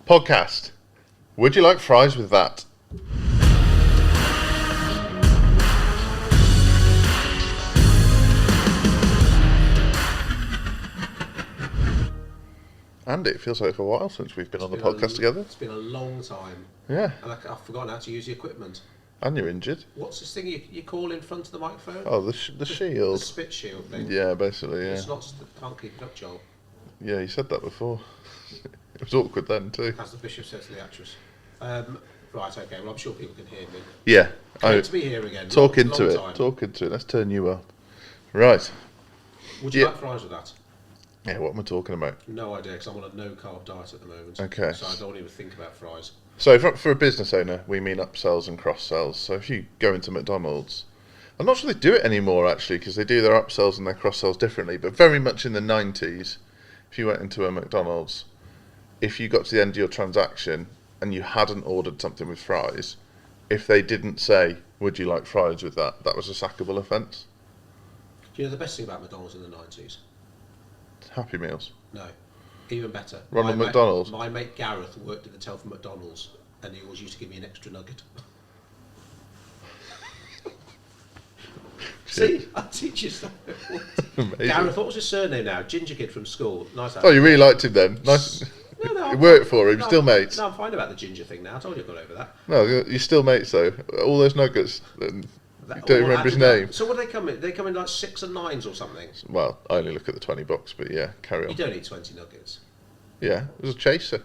Podcast. Would you like fries with that? Andy, it feels like a while since we've been on the podcast together. It's been a long time. Yeah. And I've forgotten how to use the equipment. And you're injured. What's this thing you call in front of the microphone? Oh, the shield. The spit shield thing. Yeah, basically, yeah. It's not, can't keep it up, Joel. Yeah, you said that before. It was awkward then too. As the bishop said to the actress. Right, okay, well I'm sure people can hear me. Yeah. Great to be here again. Talk long into it. time. Talk into it. Let's turn you up. Right. Would you like fries with that? Yeah, what am I talking about? No idea, because I'm on a no-carb diet at the moment. Okay. So I don't even think about fries. So for a business owner, we mean upsells and cross-sells. So if you go into McDonald's, I'm not sure they do it anymore actually, because they do their upsells and their cross-sells differently, but very much in the 90s, if you went into a McDonald's, if you got to the end of your transaction and you hadn't ordered something with fries, if they didn't say, would you like fries with that, that was a sackable offence. Do you know the best thing about McDonald's in the 90s? Happy Meals. No. Even better. Ronald McDonald. My mate Gareth worked at the till for McDonald's, and he always used to give me an extra nugget. See, I teach you stuff. Gareth, what was his surname now? Ginger kid from school. Nice. Oh, you really liked him then? Nice. No, You worked for him. Still mates. No, I'm fine about the ginger thing now. I told you I got over that. No, you're still mates though. All those nuggets. You don't remember his name. So what do they come in? They come in like 6 and 9s or something. Well, I only look at the 20 bucks, but yeah, carry on. You don't need 20 nuggets. Yeah, it was a chaser.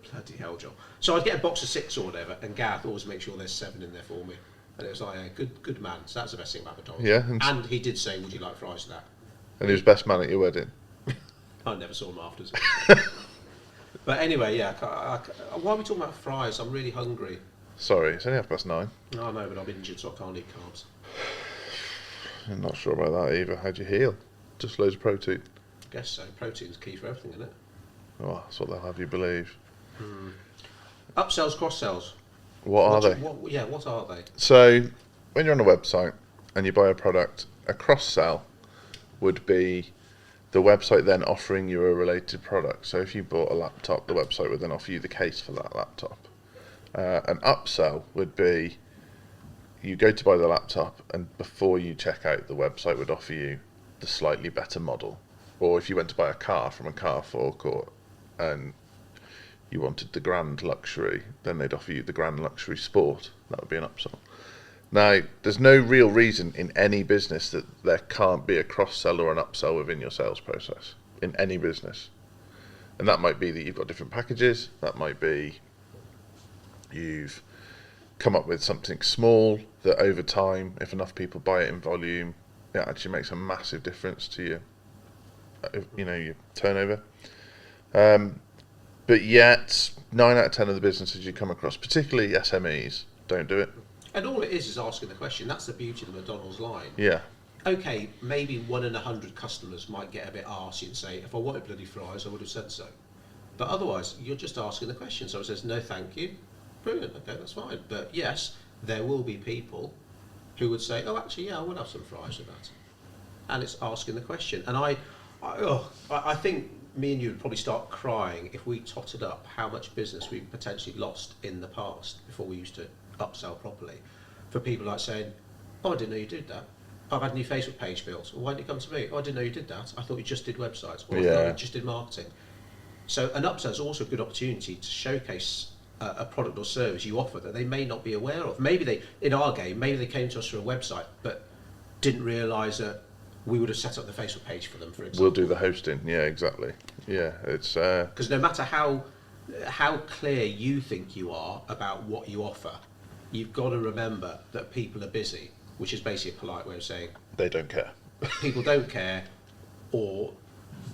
Bloody hell, John. So I'd get a box of 6 or whatever, and Gareth always make sure there's 7 in there for me. And it was like, good man. So that's the best thing about McDonald's. Yeah. And he did say, would you like fries with that? And he was best man at your wedding. I never saw him afterwards. But anyway, yeah. Why are we talking about fries? I'm really hungry. Sorry, it's only 9:30. No, no, but I'm injured, so I can't eat carbs. I'm not sure about that either. How'd you heal? Just loads of protein. Guess so. Protein's key for everything, isn't it? Oh, that's what they'll have you believe. Upsells, cross-sells. What are they? What are they? So, when you're on a website and you buy a product, a cross-sell would be the website then offering you a related product. So if you bought a laptop, the website would then offer you the case for that laptop. An upsell would be you go to buy the laptop and before you check out, the website would offer you the slightly better model. Or if you went to buy a car from a car forecourt and you wanted the grand luxury, then they'd offer you the grand luxury sport. That would be an upsell. Now, there's no real reason in any business that there can't be a cross-sell or an upsell within your sales process, in any business. And that might be that you've got different packages, that might be you've come up with something small that over time, if enough people buy it in volume, it actually makes a massive difference to your turnover. But yet, 9 out of 10 of the businesses you come across, particularly SMEs, don't do it. And all it is asking the question. That's the beauty of the McDonald's line. Yeah. Okay, maybe 1 in 100 customers might get a bit arsy and say, if I wanted bloody fries, I would have said so. But otherwise, you're just asking the question. So it says, no, thank you. Brilliant, okay, that's fine. But yes, there will be people who would say, oh, actually, yeah, I would have some fries with that. And it's asking the question. And I think me and you would probably start crying if we totted up how much business we potentially lost in the past before we used to upsell properly. For people like saying, oh, I didn't know you did that. I've had a new Facebook page built. Well, why didn't you come to me? Oh, I didn't know you did that. I thought you just did websites. Or I thought you just did marketing. So an upsell is also a good opportunity to showcase a product or service you offer that they may not be aware of. Maybe they came to us through a website, but didn't realise that we would have set up the Facebook page for them, for example. We'll do the hosting. Yeah, exactly. Yeah, it's because no matter how clear you think you are about what you offer, you've got to remember that people are busy, which is basically a polite way of saying they don't care. People don't care, or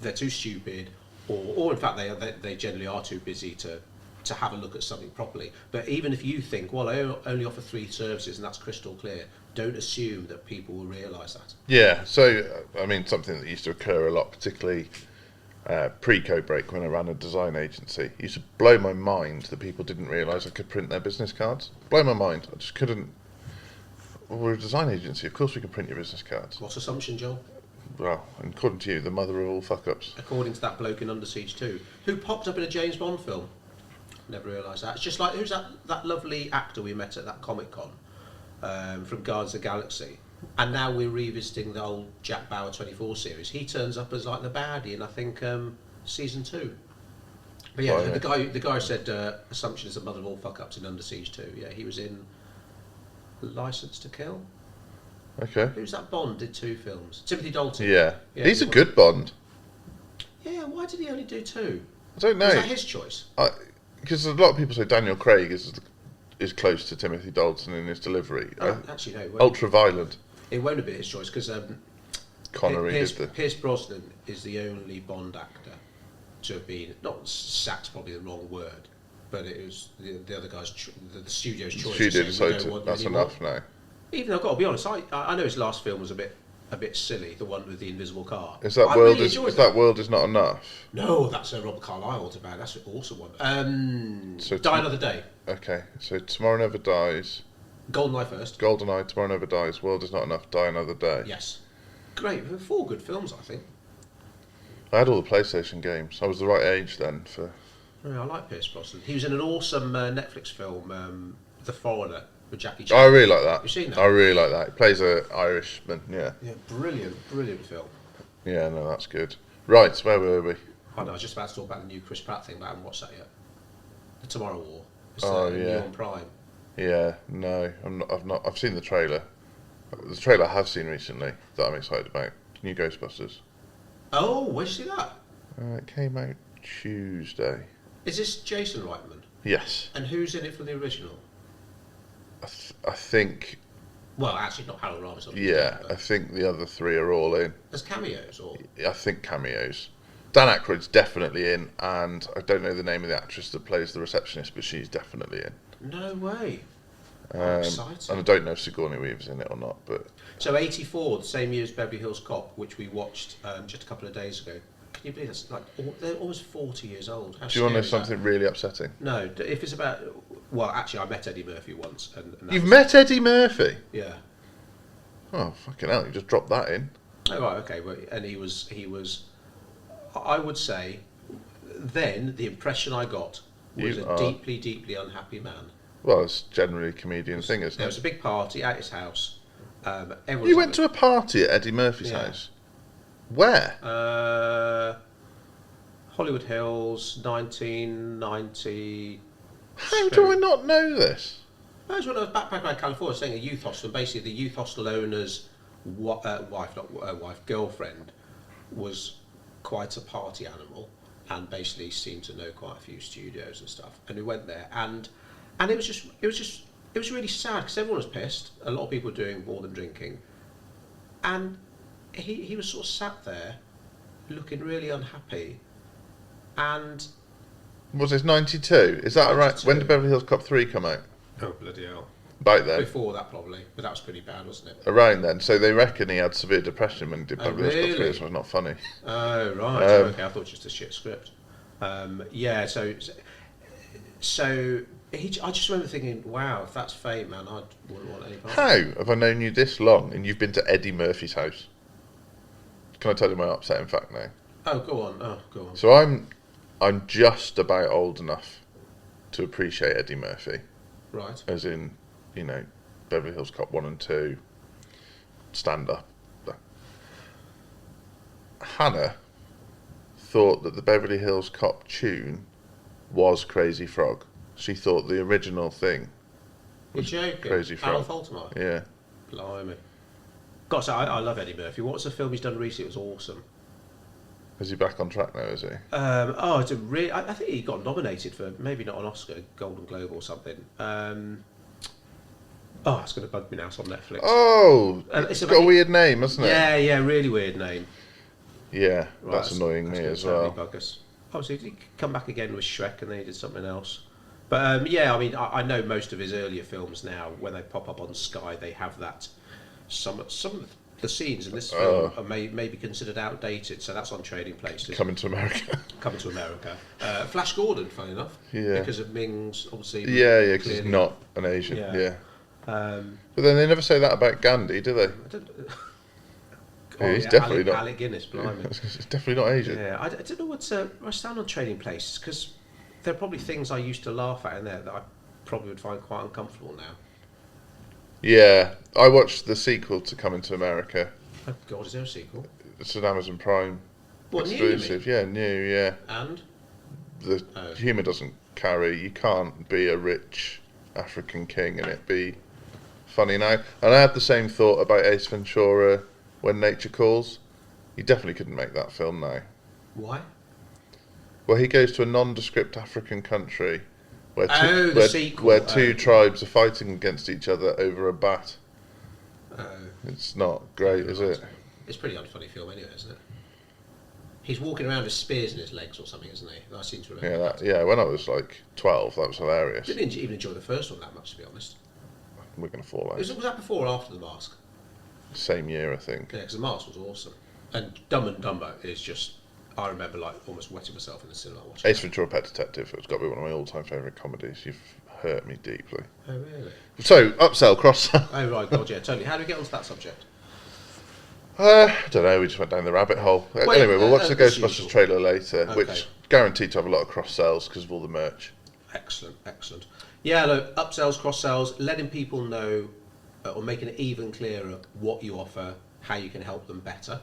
they're too stupid, or in fact they generally are too busy to have a look at something properly. But even if you think, well, I only offer 3 services and that's crystal clear, don't assume that people will realise that. Yeah, so, I mean, something that used to occur a lot, particularly pre-Codebreak when I ran a design agency, it used to blow my mind that people didn't realise I could print their business cards. Blow my mind. I just couldn't. Well, we're a design agency, of course we can print your business cards. What assumption, Joel? Well, according to you, the mother of all fuck-ups. According to that bloke in Under Siege 2, who popped up in a James Bond film. never realised that. It's just like, who's that lovely actor we met at that Comic Con from Guardians of the Galaxy? And now we're revisiting the old Jack Bauer 24 series. He turns up as like the baddie in, I think, season 2. But yeah, Right. the guy who said Assumption is the mother of all fuck ups in Under Siege 2. Yeah, he was in License to Kill. Okay. Who's that Bond? Did 2 films. Timothy Dalton. Yeah. Yeah, He's a he was. good Bond. Yeah, why did he only do 2? I don't know. Was that his choice? Because a lot of people say Daniel Craig is close to Timothy Dalton in his delivery. Actually, no. It won't, Ultra violent. it won't have been his choice because Connery Pierce Brosnan is the only Bond actor to have been, not sacked, probably the wrong word, but it was the other guy's, the studio's choice. She did, to say, so "We don't want you that's anymore." enough now. Even though I've got to be honest, I know his last film was a bit silly, the one with the invisible car. Is that I world really is enjoyed that world is not enough? No, that's a Robert Carlyle about. That's an awesome one. So Die Another Day. Okay, so Tomorrow Never Dies, Goldeneye first. GoldenEye, Tomorrow Never Dies, World is Not Enough, Die Another Day. Yes. Great. 4 good films, I think. I had all the PlayStation games. I was the right age then for. Yeah, I like Pierce Brosnan. He was in an awesome Netflix film, The Foreigner, with Jackie Chan. I really like that. You've seen that? I really like that. He plays a Irishman. Yeah. Yeah, brilliant film. Yeah, no, that's good. Right, where were we? I know, I was just about to talk about the new Chris Pratt thing, but I haven't watched that yet. The Tomorrow War. It's Oh, new yeah. on Prime. Yeah, no, I'm not. I've not. I've seen the trailer. The trailer I have seen recently that I'm excited about. New Ghostbusters. Oh, where'd you see that? It came out Tuesday. Is this Jason Reitman? Yes, And who's in it from the original? I think. Well, actually, not Harold Ramis. obviously, Yeah, but I think the other 3 are all in. as cameos, or I think cameos. Dan Aykroyd's definitely in, and I don't know the name of the actress that plays the receptionist, but she's definitely in. no way. And Exciting. I don't know if Sigourney Weaver's in it or not, but So 84, the same year as Beverly Hills Cop, which we watched just a couple of days ago. Can you believe that's like they're almost 40 years old? How do you want to know scary is that? something really upsetting? No, if it's about, well, actually, I met Eddie Murphy once, and that You've was- met Eddie Murphy? Yeah. Oh, fucking hell, you just dropped that in. Oh right, okay. Well, and he was. I would say, then the impression I got was You a are- deeply unhappy man. Well, it's generally a comedian thing, isn't There was it? a big party at his house. Everyone You went to a party at Eddie Murphy's Yeah. house? Where? Hollywood Hills, 1990. How do I not know this? I was when I was backpacking around California, staying at a youth hostel. Basically, the youth hostel owner's girlfriend, was quite a party animal, and basically seemed to know quite a few studios and stuff. And we went there, and it was really sad because everyone was pissed. A lot of people were doing more than drinking, and he was sort of sat there, looking really unhappy, and. Was this 92? Is that right? 92. When did Beverly Hills Cop 3 come out? Oh bloody hell! About then? Before that probably, but that was pretty bad, wasn't it? Around then. So they reckon he had severe depression when he did Oh, Beverly Hills Cop 3, really? so it's not funny. Oh right, okay. I thought it was just a shit script. Yeah, so I just remember thinking, wow, if that's fate, man, I wouldn't want any part. of it. How have I known you this long and you've been to Eddie Murphy's house? Can I tell you my upsetting fact now? Oh, go on. So I'm just about old enough to appreciate Eddie Murphy, Right. as in, you know, Beverly Hills Cop 1 and 2, stand up. Hannah thought that the Beverly Hills Cop tune was Crazy Frog. She thought the original thing. You're joking. Crazy Harold Frog. Faltermeyer. Yeah. Blimey. God, so I love Eddie Murphy. What's the film he's done recently? It was awesome. Is he back on track now, is he? It's a really. I think he got nominated for maybe not an Oscar, Golden Globe or something. It's going to bug me now. It's on Netflix. Oh! It's It's got a weird name, hasn't it? Yeah, really weird name. Yeah, Right, that's annoying me gonna as totally well. bug us. Obviously, he come back again with Shrek, and then he did something else. But yeah, I mean, I know most of his earlier films now. When they pop up on Sky, they have that. Some of the scenes in this film are may be considered outdated, so that's on Trading Places. Coming to America. Coming to America. Flash Gordon, funny enough. Yeah. Because of Ming's, obviously. Yeah, because he's clearly- not an Asian. Yeah. Yeah. Um, But then they never say that about Gandhi, do they? I don't, He's definitely Alec, not. Alec Guinness, blimey. He's definitely not Asian. Yeah, I don't know what's I stand on Trading Places because there are probably things I used to laugh at in there that I probably would find quite uncomfortable now. Yeah, I watched the sequel to Coming to America. Oh God, is there a sequel? It's an Amazon Prime What, new, you exclusive. mean? Yeah, new. Yeah, And? the humour doesn't carry. You can't be a rich African king and it be funny now. And I had the same thought about Ace Ventura: When Nature Calls. You definitely couldn't make that film now. Why? Well, he goes to a nondescript African country where sequel. two tribes are fighting against each other over a bat. Oh. It's not great, is it? It's a pretty unfunny film anyway, isn't it? He's walking around with spears in his legs or something, isn't he? I seem to remember. Yeah, when I was like 12, that was hilarious. Didn't even enjoy the first one that much, to be honest. We're going to fall out. Was that before or after The Mask? Same year, I think. Yeah, because The Mask was awesome. And Dumb and Dumber is just... I remember like almost wetting myself in the cinema watching Ace Ventura: Pet Detective. It's got to be one of my all-time favourite comedies. You've hurt me deeply. Oh, really? So, upsell, cross-sell. Oh, right, God, yeah, totally. How do we get onto that subject? I don't know, we just went down the rabbit hole. Anyway, we'll watch the Ghostbusters trailer later, Okay. which guaranteed to have a lot of cross-sells because of all the merch. Excellent, excellent. Yeah, look, upsells, cross-sells, letting people know or making it even clearer what you offer, how you can help them better.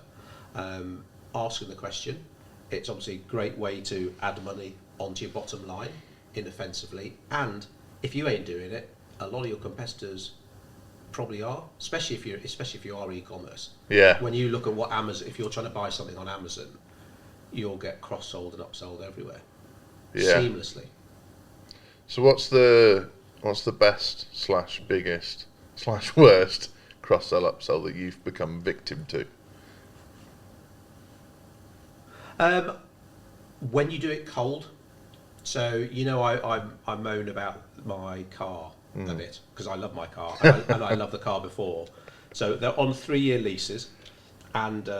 Asking the question. It's obviously a great way to add money onto your bottom line inoffensively. And if you ain't doing it, a lot of your competitors probably are, especially if you are e-commerce. Yeah. When you look at what Amazon, if you're trying to buy something on Amazon, you'll get cross-sold and upsold everywhere. Yeah. Seamlessly. So what's the best / biggest / worst cross-sell upsell that you've become victim to? When you do it cold, so you know I moan about my car a bit because I love my car and I love the car before. So they're on 3-year leases, and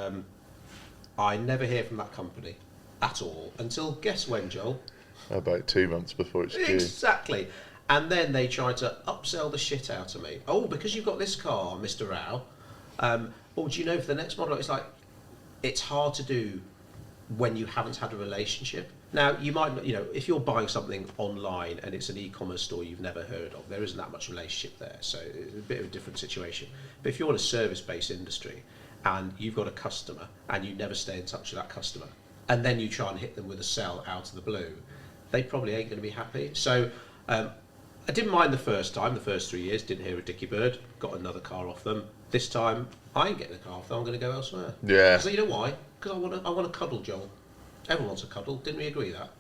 I never hear from that company at all until guess when, Joel? About 2 months before it's due. Exactly. And then they try to upsell the shit out of me. Oh, because you've got this car, Mr. Rao. Or do you know for the next model? It's like, it's hard to do when you haven't had a relationship. Now, you might, if you're buying something online and it's an e-commerce store you've never heard of, there isn't that much relationship there, so it's a bit of a different situation. But if you're in a service-based industry and you've got a customer and you never stay in touch with that customer, and then you try and hit them with a sell out of the blue, they probably ain't going to be happy. So I didn't mind the first 3 years, didn't hear a dicky bird, got another car off them. This time, I ain't getting a car off them, I'm going to go elsewhere. Yeah. So you know why? Because I want to cuddle, Joel. Everyone wants a cuddle. Didn't we agree that?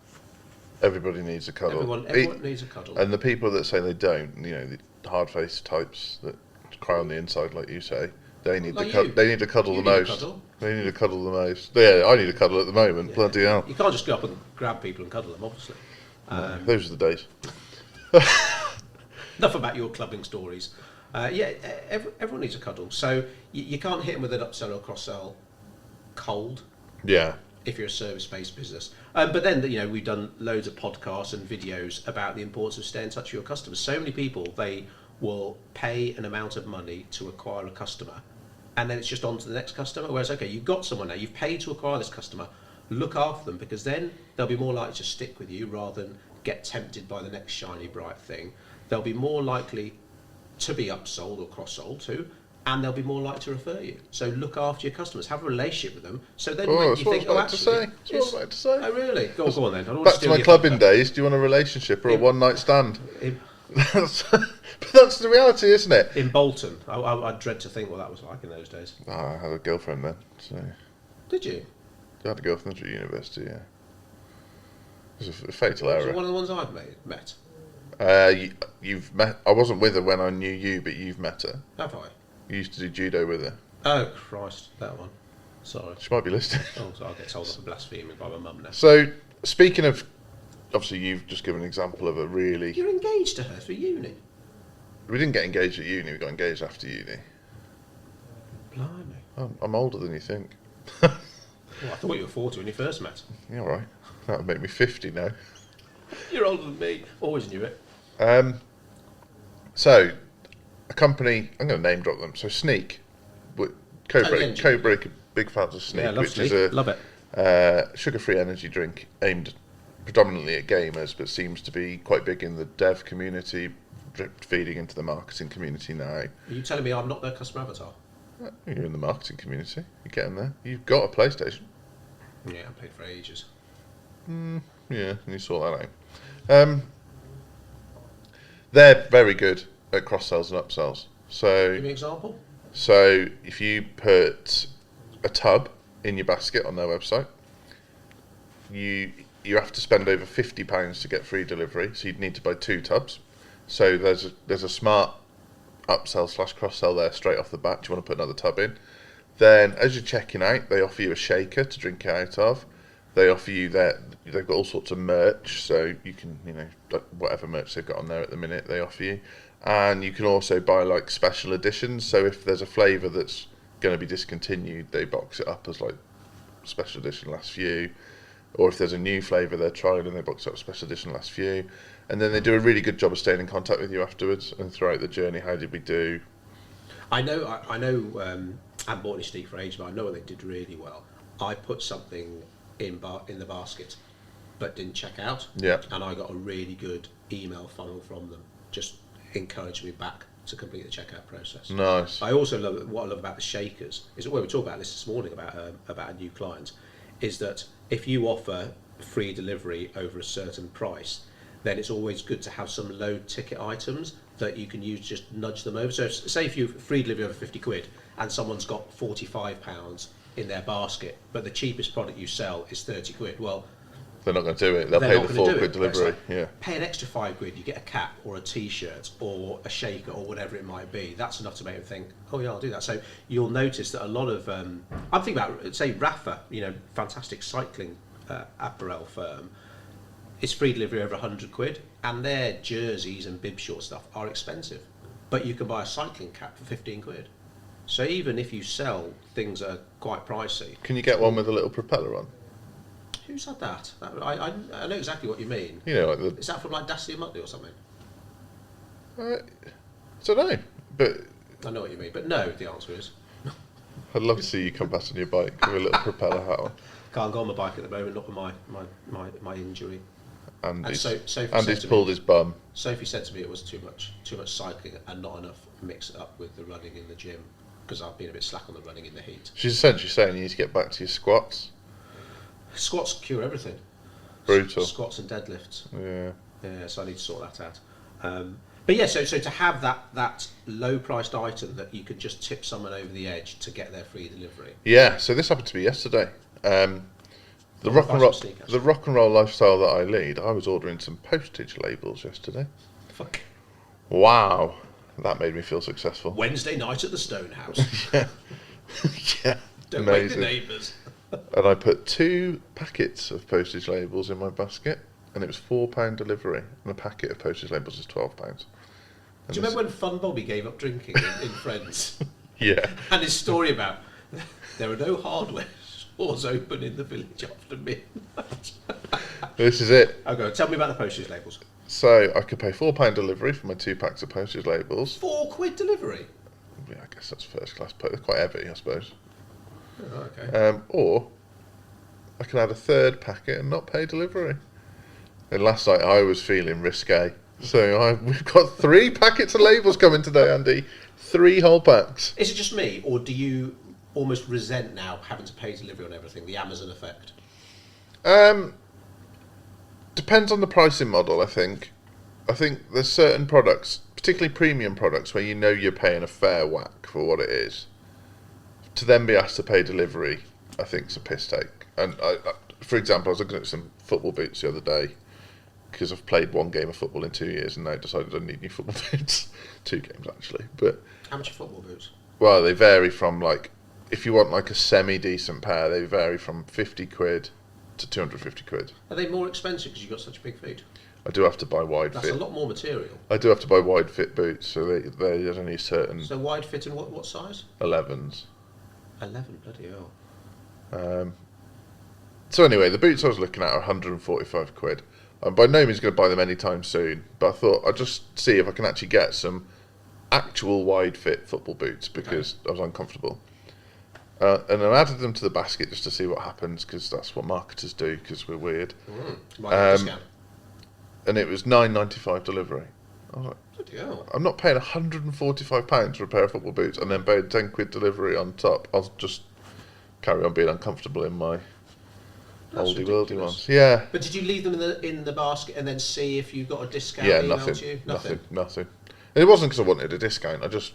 Everybody needs a cuddle. Everyone needs a cuddle. And the people that say they don't, the hard-faced types that cry on the inside, like you say, they need they need to cuddle the most. They need to cuddle the most. Yeah, I need a cuddle at the moment. Yeah. Bloody hell! You can't just go up and grab people and cuddle them, obviously. No, those are the days. Enough about your clubbing stories. Everyone needs a cuddle. So you can't hit them with an upsell or cross-sell cold. Yeah. If you're a service-based business. But then, we've done loads of podcasts and videos about the importance of staying in touch with your customers. So many people, they will pay an amount of money to acquire a customer, and then it's just on to the next customer. Whereas, okay, you've got someone now, you've paid to acquire this customer, look after them, because then they'll be more likely to stick with you rather than get tempted by the next shiny, bright thing. They'll be more likely to be upsold or cross-sold to, and they'll be more likely to refer you. So look after your customers, have a relationship with them. So then when you think, That's what I was about to say. Oh, really? Go on then. Back to my clubbing days, do you want a relationship or a one-night stand? But that's the reality, isn't it? In Bolton. I dread to think what that was like in those days. Oh, I had a girlfriend then. So. Did you? I had a girlfriend at university, yeah. It was a fatal error. Was it one of the ones I've met? You've met... I wasn't with her when I knew you, but you've met her. Have I? You used to do judo with her. Oh, Christ, that one. Sorry. She might be listening. Oh, so I'll get told off for blaspheming by my mum now. So, speaking of... Obviously, you've just given an example of a really... You're engaged to her for uni? We didn't get engaged at uni, we got engaged after uni. Blimey. I'm older than you think. Well, I thought you were 40 when you first met. Yeah, all right. That would make me 50 now. You're older than me. Always knew it. So, a company, I'm going to name drop them. So, Sneak, Codebreak, big fans of Sneak, Yeah, I love which Sneak. is Love it. Sugar-free energy drink aimed predominantly at gamers, but seems to be quite big in the dev community, drip feeding into the marketing community now. Are you telling me I'm not their customer avatar? You're in the marketing community. You're getting there. You've got a PlayStation. Yeah, I played for ages. Yeah, and you saw that out. They're very good at cross-sells and upsells. So, Give me an example. so if you put a tub in your basket on their website, you have to spend over £50 to get free delivery. So you'd need to buy 2 tubs. So there's a smart upsell / cross-sell there straight off the bat. Do you want to put another tub in? Then as you're checking out, they offer you a shaker to drink it out of. They offer you they've got all sorts of merch, so you can, whatever merch they've got on there at the minute, they offer you. And you can also buy like special editions. So if there's a flavour that's going to be discontinued, they box it up as like special edition last few. Or if there's a new flavour they're trialing, they box up special edition last few. And then they do a really good job of staying in contact with you afterwards and throughout the journey. How did we do? I know. I haven't bought any Steak for ages, but I know what they did really well. I put something in the basket, but didn't check out. Yeah. And I got a really good email funnel from them, just encouraging me back to complete the checkout process. Nice. I also love what I love about the shakers is that when we talked about this morning about a new client, is that if you offer free delivery over a certain price, then it's always good to have some low ticket items that you can use, just nudge them over. So say if you free delivery over 50 quid and someone's got £45 in their basket, but the cheapest product you sell is 30 quid, well, they're not going to do it. They'll they're pay not the gonna £4 do it. delivery. Like, Yeah. pay an extra 5 quid, you get a cap or a t-shirt or a shaker or whatever it might be. That's enough to make them think, oh yeah, I'll do that. So you'll notice that a lot of I'm thinking about, say, Rafa, fantastic cycling apparel firm. It's free delivery over 100 quid, and their jerseys and bib short stuff are expensive, but you can buy a cycling cap for 15 quid. So even if you sell things that are quite pricey, Can you get one with a little propeller on? who said that? I know exactly what you mean. Like the. Is that from like Dasty and Muttley or something? I don't know, but I know what you mean, but no, the answer is I'd love to see you come past on your bike with a little propeller hat on. can't go on my bike at the moment, not with my injury. And And Sophie said he's to pulled me, his bum. Sophie said to me it was too much cycling and not enough mix it up with the running in the gym, because I've been a bit slack on the running in the heat. She's essentially saying you need to get back to your squats. Squats cure everything. Brutal. Squats and deadlifts. Yeah. So I need to sort that out. But yeah, so to have that low priced item that you could just tip someone over the edge to get their free delivery. Yeah. So this happened to me yesterday. The rock and roll lifestyle that I lead. I was ordering some postage labels yesterday. Fuck. Wow, that made me feel successful. Wednesday night at the Stonehouse. Yeah. Yeah. Don't wake Amazing. the neighbours. And I put 2 packets of postage labels in my basket, and it was £4 delivery, and a packet of postage labels is £12. Do you remember when Fun Bobby gave up drinking in Friends? Yeah. And his story about there are no hardware stores open in the village after midnight. This is it. Okay, tell me about the postage labels. So I could pay £4 delivery for my 2 packs of postage labels. £4 delivery? Yeah, I guess that's first class. They're quite heavy, I suppose. Oh, okay. Or I can add a 3rd packet and not pay delivery. And last night I was feeling risque. So we've got 3 packets of labels coming today, Andy. 3 whole packs. Is it just me, or do you almost resent now having to pay delivery on everything, the Amazon effect? Depends on the pricing model, I think. I think there's certain products, particularly premium products, where you're paying a fair whack for what it is. To then be asked to pay delivery, I think is a piss take. And for example, I was looking at some football boots the other day, because I've played 1 game of football in 2 years and now decided I need new football boots. 2 games actually, but How much are football boots? well, they vary from like, if you want like a semi-decent pair, they vary from 50 quid to 250 quid. Are they more expensive because you've got such big feet? I do have to buy wide That's fit. a lot more material. I do have to buy wide fit boots, so there's only certain So wide fit and what size? 11s. 11, bloody hell. So anyway, the boots I was looking at are 145 quid. I'm by no means going to buy them anytime soon, but I thought I'd just see if I can actually get some actual wide fit football boots, because I was uncomfortable. and I added them to the basket just to see what happens, because that's what marketers do, because we're weird. Might get a discount. And it was £9.95 delivery. I was like, Bloody hell. I'm not paying £145 for a pair of football boots and then paying £10 delivery on top. I'll just carry on being uncomfortable in my That's oldie ridiculous. worldy ones. Yeah. But did you leave them in the basket and then see if you got a discount Yeah, emailed nothing. to you? Nothing. And it wasn't because I wanted a discount. I just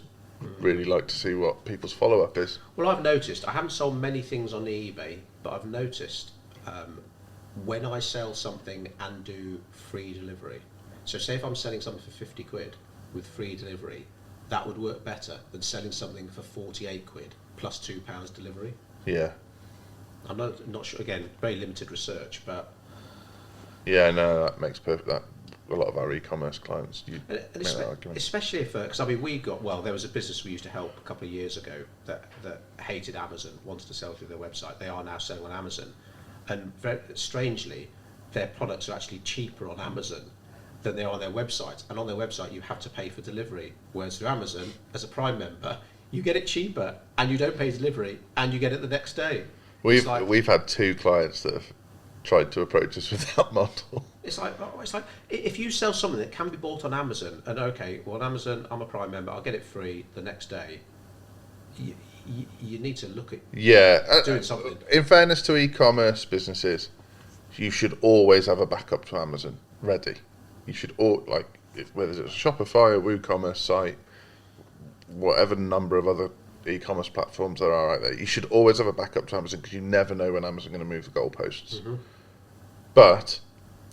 really like to see what people's follow-up is. Well, I've noticed, I haven't sold many things on eBay, but I've noticed when I sell something and do free delivery. So say if I'm selling something for 50 quid with free delivery, that would work better than selling something for 48 quid plus £2 delivery. Yeah. I'm not sure, again, very limited research, but... Yeah, no, that makes perfect. That a lot of our e-commerce clients make And that argument. especially if, because I mean, there was a business we used to help a couple of years ago that hated Amazon, wanted to sell through their website. They are now selling on Amazon, and very strangely, their products are actually cheaper on Amazon than they are on their website. And on their website, you have to pay for delivery, whereas through Amazon, as a Prime member, you get it cheaper, and you don't pay delivery, and you get it the next day. We've had 2 clients that have tried to approach us with that model. It's like if you sell something that can be bought on Amazon, and okay, well on Amazon I'm a Prime member, I'll get it free the next day. You need to look at doing something. In fairness to e-commerce businesses, you should always have a backup to Amazon ready. You should whether it's a Shopify, a WooCommerce site, whatever number of other e-commerce platforms there are out there, you should always have a backup to Amazon, because you never know when Amazon are going to move the goalposts. Mm-hmm. But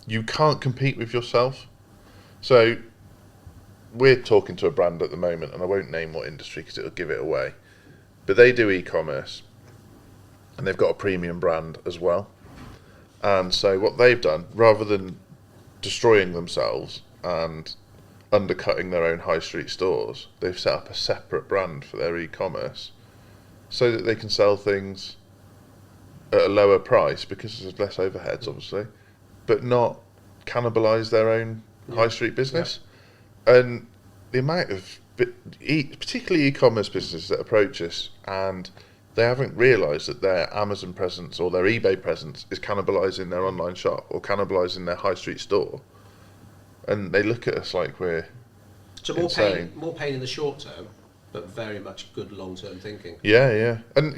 you can't compete with yourself. So we're talking to a brand at the moment, and I won't name what industry because it'll give it away, but they do e-commerce and they've got a premium brand as well. And so what they've done, rather than destroying themselves and undercutting their own high street stores, they've set up a separate brand for their e-commerce so that they can sell things at a lower price, because there's less overheads obviously, but not cannibalise their own high street business. And the amount of particularly e-commerce businesses that approach us and they haven't realised that their Amazon presence or their eBay presence is cannibalising their online shop or cannibalising their high street store, and they look at us like we're insane. More pain in the short term, but very much good long-term thinking. Yeah. And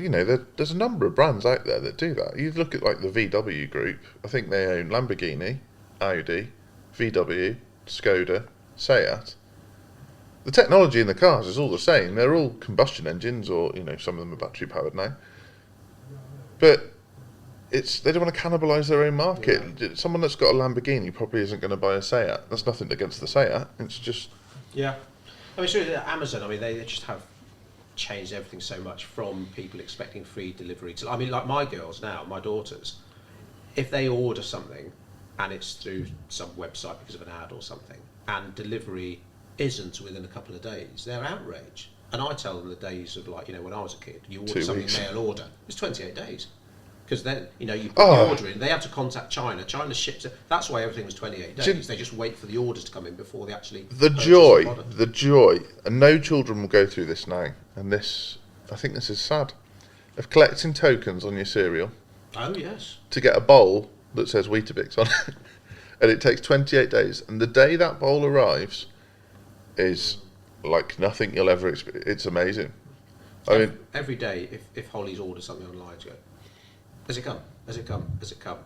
there's a number of brands out there that do that. You look at like the VW group. I think they own Lamborghini, Audi, VW, Skoda, Seat. The technology in the cars is all the same. They're all combustion engines, or some of them are battery powered now. But they don't want to cannibalise their own market. Yeah. Someone that's got a Lamborghini probably isn't going to buy a Seat. That's nothing against the Seat. It's just I mean, sure, Amazon. I mean, they just have changed everything so much, from people expecting free delivery to, I mean, like my girls now, my daughters, if they order something and it's through some website because of an ad or something, and delivery isn't within a couple of days, they're outraged. And I tell them the days of, like, when I was a kid, you order 2 something weeks. mail order, it's 28 days. Because then, you put the order in, they have to contact China. China ships it. That's why everything was 28 days. They just wait for the orders to come in before they actually the joy, and no children will go through this now, and I think this is sad, of collecting tokens on your cereal. Oh, yes. To get a bowl that says Weetabix on it. And it takes 28 days. And the day that bowl arrives is like nothing you'll ever experience. It's amazing. I mean, every day, if Holly's ordered something online, you go, has it come? Has it come? Has it come?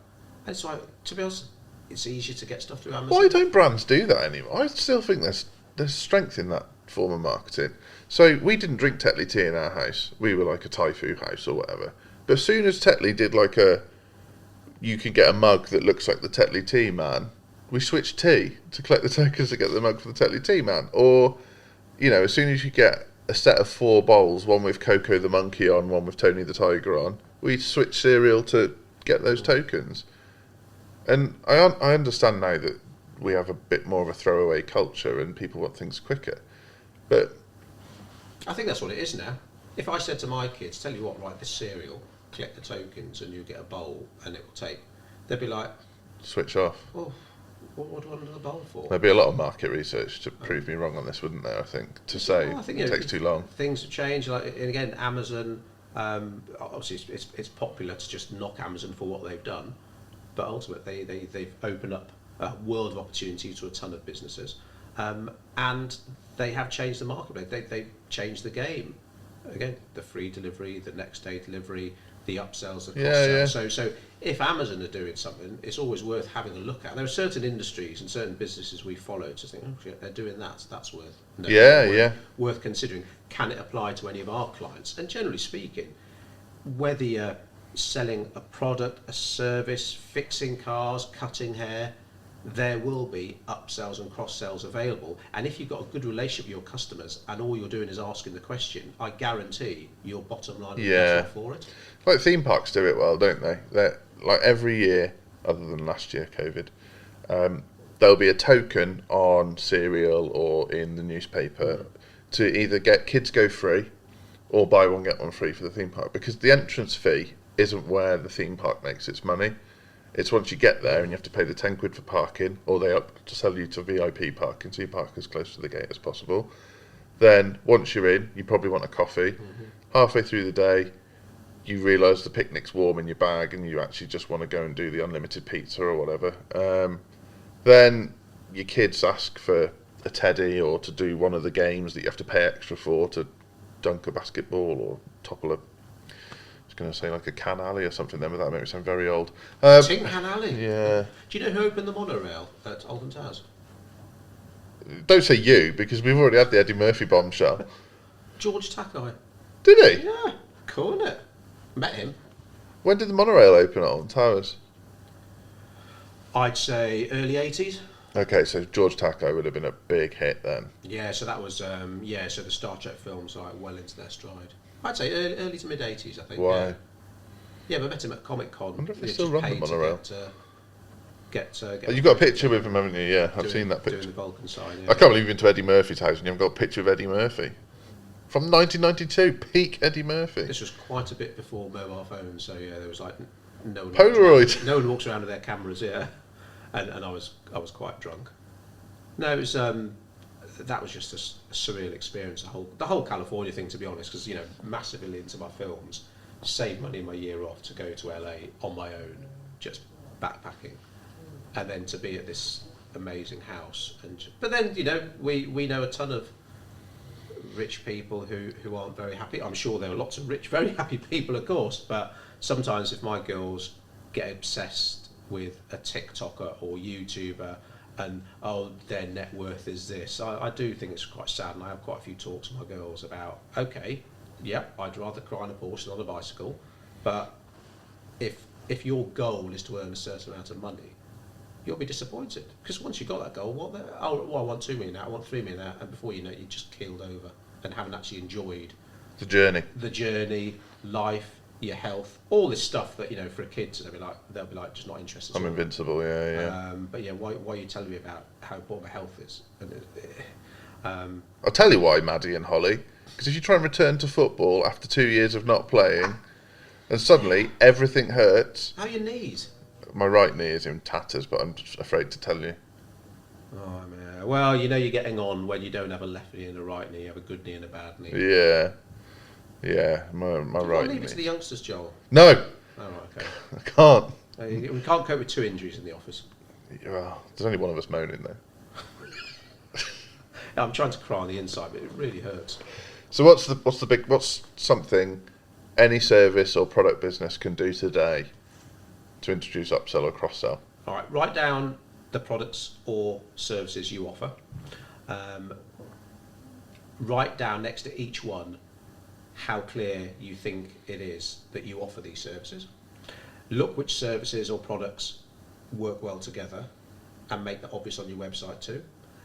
And it's like, to be honest, it's easier to get stuff through Amazon. Why don't brands do that anymore? I still think there's strength in that form of marketing. So we didn't drink Tetley tea in our house. We were like a Thai food house or whatever. But as soon as Tetley did you could get a mug that looks like the Tetley tea man, we switched tea to collect the tokens to get the mug for the Tetley tea man. Or, as soon as you get a set of 4 bowls, one with Coco the monkey on, one with Tony the tiger on, we switch cereal to get those tokens. And I understand now that we have a bit more of a throwaway culture and people want things quicker. But I think that's what it is now. If I said to my kids, tell you what, write this cereal, collect the tokens and you get a bowl and it will take, they'd be like, switch off. Oh, what do I want another bowl for? There'd be a lot of market research to prove me wrong on this, wouldn't there? I think it takes too long. Things have changed. And again, Amazon, Obviously, it's popular to just knock Amazon for what they've done, but ultimately they've opened up a world of opportunity to a ton of businesses, and they have changed the marketplace. They've changed the game. Again, the free delivery, the next day delivery, the upsells, the cross sells. So if Amazon are doing something, it's always worth having a look at. There are certain industries and certain businesses we follow to think, oh shit, they're doing that. That's worth considering. Can it apply to any of our clients? And generally speaking, whether you're selling a product, a service, fixing cars, cutting hair, there will be upsells and cross sells available. And if you've got a good relationship with your customers and all you're doing is asking the question, I guarantee your bottom line will be better for it. Like theme parks do it well, don't they? They're, like every year, other than last year, COVID, there'll be a token on cereal or in the newspaper to either get kids go free or buy one get one free for the theme park, because the entrance fee isn't where the theme park makes its money. It's once you get there and you have to pay the 10 quid for parking, or they up to sell you to VIP parking, so you park as close to the gate as possible. Then once you're in, you probably want a coffee. Halfway through the day, you realise the picnic's warm in your bag and you actually just want to go and do the unlimited pizza or whatever. Then your kids ask for a teddy or to do one of the games that you have to pay extra for, to dunk a basketball or topple a... I was going to say like a can alley or something then, but that makes me sound very old. Tin Can Alley? Yeah. Do you know who opened the monorail at Oldham Towers? Don't say you, because we've already had the Eddie Murphy bombshell. George Takei. Did he? Yeah, cool, isn't it? Met him. When did the monorail open at Alton Towers? I'd say early 80s. Okay, so George Takei would have been a big hit then. Yeah, so that was, so the Star Trek films are well into their stride. I'd say early to mid 80s, I think. Why? Yeah, but I met him at Comic Con. I wonder if they still run the monorail. You've got a picture with him, haven't you? Yeah, I've seen that picture. Doing the Vulcan sign, yeah. I can't believe you've been to Eddie Murphy's house and you haven't got a picture of Eddie Murphy. From 1992, peak Eddie Murphy. This was quite a bit before mobile phones, so yeah, there was like no one Polaroid. No one walks around with their cameras, yeah. And I was quite drunk. No, it was that was just a surreal experience. The whole California thing, to be honest, because massively into my films, saved money in my year off to go to LA on my own, just backpacking, and then to be at this amazing house. But then we know a ton of rich people who aren't very happy. I'm sure there are lots of rich, very happy people, of course, but sometimes if my girls get obsessed with a TikToker or YouTuber and their net worth is this, I do think it's quite sad, and I have quite a few talks with my girls about, okay, yep, I'd rather cry in a Porsche than on a bicycle, but if your goal is to earn a certain amount of money, you'll be disappointed, because once you've got that goal, I want 2 million out, I want 3 million out, and before you know it, you're just keeled over and haven't actually enjoyed the journey, life, your health, all this stuff that for a kid they'll be like just not interested. I'm invincible, yeah. But yeah, why are you telling me about how important my health is? I'll tell you why, Maddie and Holly. Because if you try and return to football after 2 years of not playing, and suddenly everything hurts. How are your knees? My right knee is in tatters, but I'm just afraid to tell you. Oh man. Well, you're getting on when you don't have a left knee and a right knee. You have a good knee and a bad knee. Yeah, my right knee. Leave it to the youngsters, Joel. No. Oh, right, okay. I can't. We can't cope with 2 injuries in the office. Well, there's only one of us moaning though. I'm trying to cry on the inside, but it really hurts. So what's something any service or product business can do today to introduce upsell or cross sell? All right, write down the products or services you offer. Write down next to each one how clear you think it is that you offer these services. Look which services or products work well together and make that obvious on your website too.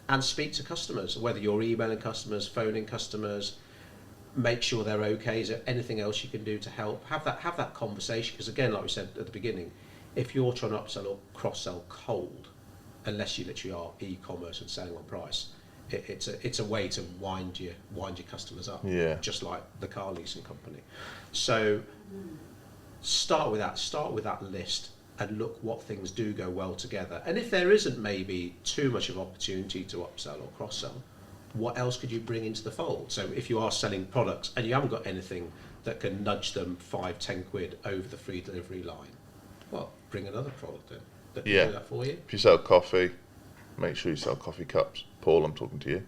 And speak to customers, whether you're emailing customers, phoning customers. Make sure they're okay. Is there anything else you can do to help? Have that conversation, because again, like we said at the beginning, if you're trying to upsell or cross-sell cold, unless you literally are e-commerce and selling on price, it's a way to wind your customers up. Yeah. Just like the car leasing company. So start with that list and look what things do go well together. And if there isn't maybe too much of opportunity to upsell or cross-sell, what else could you bring into the fold? So if you are selling products and you haven't got anything that can nudge them 5-10 quid over the free delivery line, well, bring another product in that can do that for you. If you sell coffee, make sure you sell coffee cups. Paul, I'm talking to you.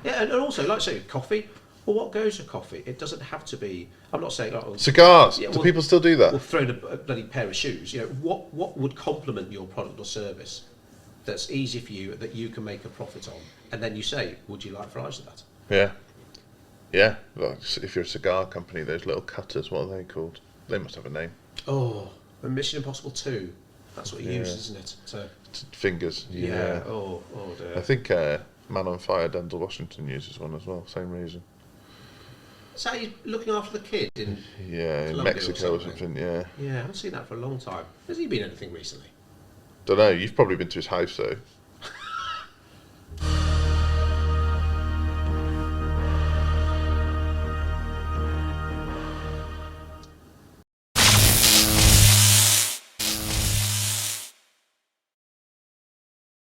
Yeah, and also, like I say, coffee. Well, what goes with coffee? It doesn't have to be. I'm not saying Cigars. Yeah, Do people still do that? We'll throw in a bloody pair of shoes. You know, what would complement your product or service that's easy for you that you can make a profit on, and then you say, would you like fries with that? Yeah. Yeah. Well, if you're a cigar company, those little cutters, what are they called? They must have a name. Oh, Mission Impossible 2. That's what he uses, isn't it? So, Fingers. yeah. Oh dear. I think Man on Fire, Denzel Washington uses one as well. Same reason. So he's looking after the kid in In Colombia Mexico or something. Yeah, I haven't seen that for a long time. Has he been anything recently? Don't know. You've probably been to his house though.